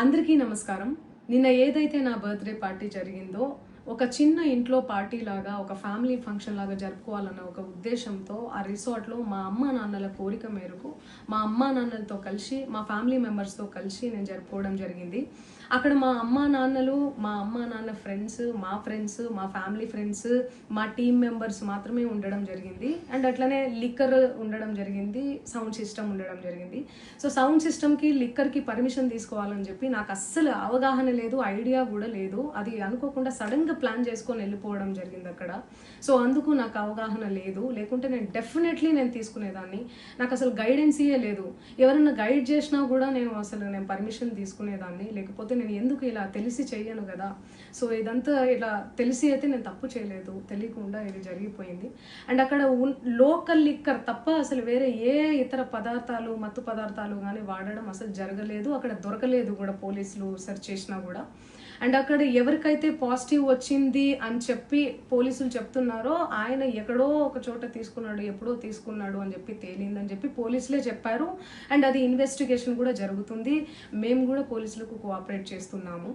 అందరికీ నమస్కారం. నిన్న ఏదైతే నా బర్త్డే పార్టీ జరిగిందో ఒక చిన్న ఇంట్లో పార్టీ లాగా ఒక ఫ్యామిలీ ఫంక్షన్ లాగా జరుపుకోవాలన్న ఒక ఉద్దేశంతో ఆ రిసార్ట్లో మా అమ్మా నాన్నల కోరిక మేరకు మా అమ్మా నాన్నలతో కలిసి మా ఫ్యామిలీ మెంబర్స్తో కలిసి నేను జరుపుకోవడం జరిగింది. అక్కడ మా అమ్మా నాన్న ఫ్రెండ్స్, మా ఫ్యామిలీ ఫ్రెండ్స్, మా టీమ్ మెంబర్స్ మాత్రమే ఉండడం జరిగింది. అండ్ అట్లనే లిక్కర్ ఉండడం జరిగింది, సౌండ్ సిస్టమ్ ఉండడం జరిగింది. సో సౌండ్ సిస్టమ్కి లిక్కర్కి పర్మిషన్ తీసుకోవాలని చెప్పి నాకు అస్సలు అవగాహన లేదు, ఐడియా కూడా లేదు. అది అనుకోకుండా సడన్గా ప్లాన్ చేసుకొని వెళ్ళిపోవడం జరిగింది అక్కడ. సో అందుకు నాకు అవగాహన లేదు, లేకుంటే నేను డెఫినెట్లీ తీసుకునేదాన్ని. నాకు అసలు గైడెన్సీయే లేదు. ఎవరైనా గైడ్ చేసినా కూడా నేను పర్మిషన్ తీసుకునేదాన్ని, లేకపోతే నేను ఎందుకు ఇలా తెలిసి చెయ్యను కదా. సో ఇదంతా ఇలా తెలిసి అయితే నేను తప్పు చేయలేదు, తెలియకుండా ఇది జరిగిపోయింది. అండ్ అక్కడ లోకల్ లిక్కర్ తప్ప అసలు వేరే ఏ ఇతర పదార్థాలు, మత్తు పదార్థాలు కానీ వాడడం అసలు జరగలేదు. అక్కడ దొరకలేదు కూడా, పోలీసులు సెర్చ్ చేసినా కూడా. అండ్ అక్కడ ఎవరికైతే పాజిటివ్ వచ్చింది అని చెప్పి పోలీసులు చెప్తున్నారో ఆయన ఎక్కడో ఒక చోట తీసుకున్నాడు, ఎప్పుడో తీసుకున్నాడు అని చెప్పి తేలిందని చెప్పి పోలీసులే చెప్పారు. అండ్ అది ఇన్వెస్టిగేషన్ కూడా జరుగుతుంది. మేము కూడా పోలీసులకు కోఆపరేట్ చేస్తున్నాము.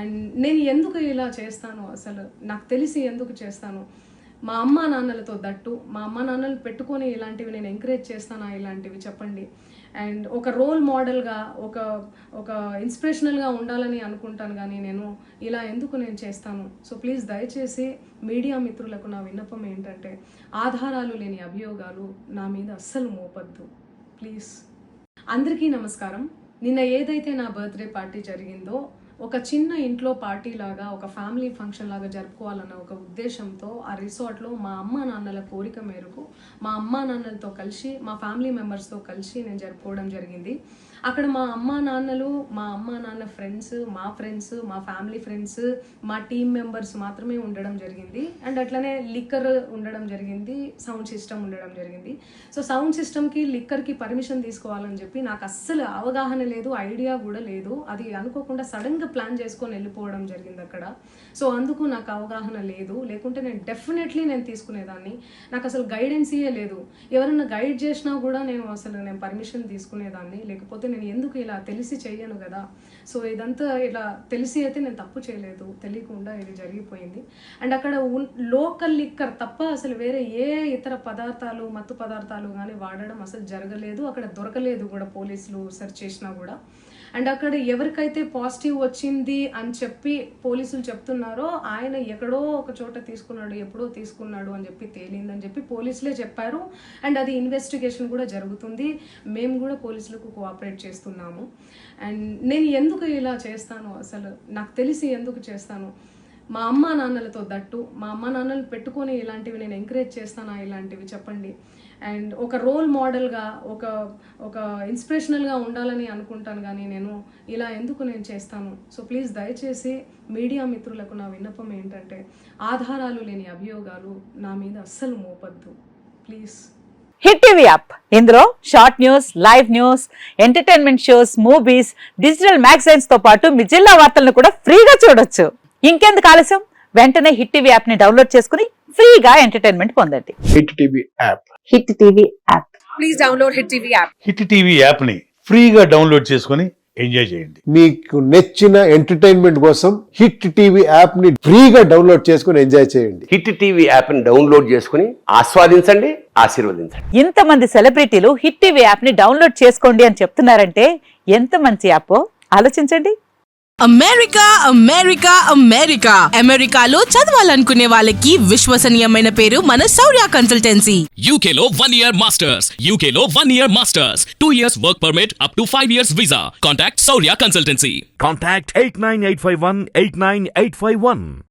అండ్ నేను ఎందుకు ఇలా చేస్తాను, అసలు నాకు తెలిసి ఎందుకు చేస్తాను, మా అమ్మా నాన్నలతో దట్టు మా అమ్మా నాన్నలు పెట్టుకొని ఇలాంటివి నేను ఎంకరేజ్ చేస్తానా, ఇలాంటివి చెప్పండి. అండ్ ఒక రోల్ మోడల్గా ఒక ఇన్స్పిరేషనల్గా ఉండాలని అనుకుంటాను, కానీ నేను ఇలా ఎందుకు నేను చేస్తాను. సో ప్లీజ్ దయచేసి మీడియా మిత్రులకు నా విన్నపం ఏంటంటే, ఆధారాలు లేని అభియోగాలు నా మీద అస్సలు మోపద్దు ప్లీజ్. అందరికీ నమస్కారం. నిన్న ఏదైతే నా బర్త్డే పార్టీ జరిగిందో ఒక చిన్న ఇంట్లో పార్టీ లాగా ఒక ఫ్యామిలీ ఫంక్షన్ లాగా జరుపుకోవాలన్న ఒక ఉద్దేశంతో ఆ రిసార్ట్లో మా అమ్మా నాన్నల కోరిక మేరకు మా అమ్మా నాన్నలతో కలిసి మా ఫ్యామిలీ మెంబర్స్తో కలిసి నేను జరుపుకోవడం జరిగింది. అక్కడ మా అమ్మా నాన్న ఫ్రెండ్స్, మా ఫ్యామిలీ ఫ్రెండ్స్, మా టీమ్ మెంబర్స్ మాత్రమే ఉండడం జరిగింది. అండ్ అట్లనే లిక్కర్ ఉండడం జరిగింది, సౌండ్ సిస్టమ్ ఉండడం జరిగింది. సో సౌండ్ సిస్టమ్కి లిక్కర్కి పర్మిషన్ తీసుకోవాలని చెప్పి నాకు అస్సలు అవగాహన లేదు, ఐడియా కూడా లేదు. అది అనుకోకుండా సడన్గా ప్లాన్ చేసుకొని వెళ్ళిపోవడం జరిగింది అక్కడ. సో అందుకు నాకు అవగాహన లేదు, లేకుంటే నేను డెఫినెట్లీ తీసుకునేదాన్ని. నాకు అసలు గైడెన్సీయే లేదు. ఎవరైనా గైడ్ చేసినా కూడా నేను పర్మిషన్ తీసుకునేదాన్ని, లేకపోతే నేను ఎందుకు ఇలా తెలిసి చెయ్యను కదా. సో ఇదంతా ఇలా తెలిసి అయితే నేను తప్పు చేయలేదు, తెలియకుండా ఇది జరిగిపోయింది. అండ్ అక్కడ లోకల్ లిక్కర్ తప్ప అసలు వేరే ఏ ఇతర పదార్థాలు, మత్తు పదార్థాలు కానీ వాడడం అసలు జరగలేదు. అక్కడ దొరకలేదు కూడా, పోలీసులు సెర్చ్ చేసినా కూడా. అండ్ అక్కడ ఎవరికైతే పాజిటివ్ వచ్చింది అని చెప్పి పోలీసులు చెప్తున్నారో ఆయన ఎక్కడో ఒక చోట తీసుకున్నాడు, ఎప్పుడో తీసుకున్నాడు అని చెప్పి తేలిందని చెప్పి పోలీసులే చెప్పారు. అండ్ అది ఇన్వెస్టిగేషన్ కూడా జరుగుతుంది. మేము కూడా పోలీసులకు కోఆపరేట్ చేస్తున్నాము. అండ్ నేను ఎందుకు ఇలా చేస్తాను, అసలు నాకు తెలిసి ఎందుకు చేస్తాను, మా అమ్మా నాన్నలతో దట్టు మా అమ్మా నాన్నలు పెట్టుకొని ఇలాంటివి నేను ఎంకరేజ్ చేస్తానా, ఇలాంటివి చెప్పండి. అండ్ ఒక రోల్ మోడల్గా ఒక ఇన్స్పిరేషనల్గా ఉండాలని అనుకుంటాను, కానీ నేను ఇలా ఎందుకు నేను చేస్తాను. సో ప్లీజ్ దయచేసి మీడియా మిత్రులకు నా విన్నపం ఏంటంటే, ఆధారాలు లేని అభియోగాలు నా మీద అస్సలు మోపద్దు ప్లీజ్. హిట్ టీవీ యాప్, ఇందులో short news, live news, entertainment shows, movies, digital magazines తో పాటు మీ జిల్లా వార్తలను కూడా ఫ్రీగా చూడొచ్చు. ఇంకెందుకు ఆలస్యం, వెంటనే హిట్ టీవీ యాప్ ని డౌన్లోడ్ చేసుకుని ఫ్రీగా ఎంటర్టైన్మెంట్ పొందండి. Hit TV app, hit TV app, please download hit TV app. Hit TV app ని ఫ్రీగా డౌన్లోడ్ చేసుకుని ఎంజాయ్ చేయండి. మీకు నచ్చిన ఎంటర్టైన్మెంట్ కోసం హిట్ టీవీ యాప్ ని ఫ్రీగా డౌన్లోడ్ చేసుకుని ఎంజాయ్ చేయండి. హిట్ టీవీ యాప్ ని డౌన్లోడ్ చేసుకుని ఆస్వాదించండి, ఆశీర్వదించండి. ఇంతమంది సెలబ్రిటీలు హిట్ టీవీ యాప్ ని డౌన్లోడ్ చేసుకోండి అని చెప్తున్నారంటే ఎంత మంచి యాప్ ఆలోచించండి. అమెరికా అమెరికాలో చదవాలనుకునే వాళ్ళకి విశ్వసనీయమైన పేరు మన శౌర్య కన్సల్టెన్సీ. UK లో 1 year masters, 2 years work permit up to 5 years visa. Contact Saurya Consultancy. Contact 89851 89851.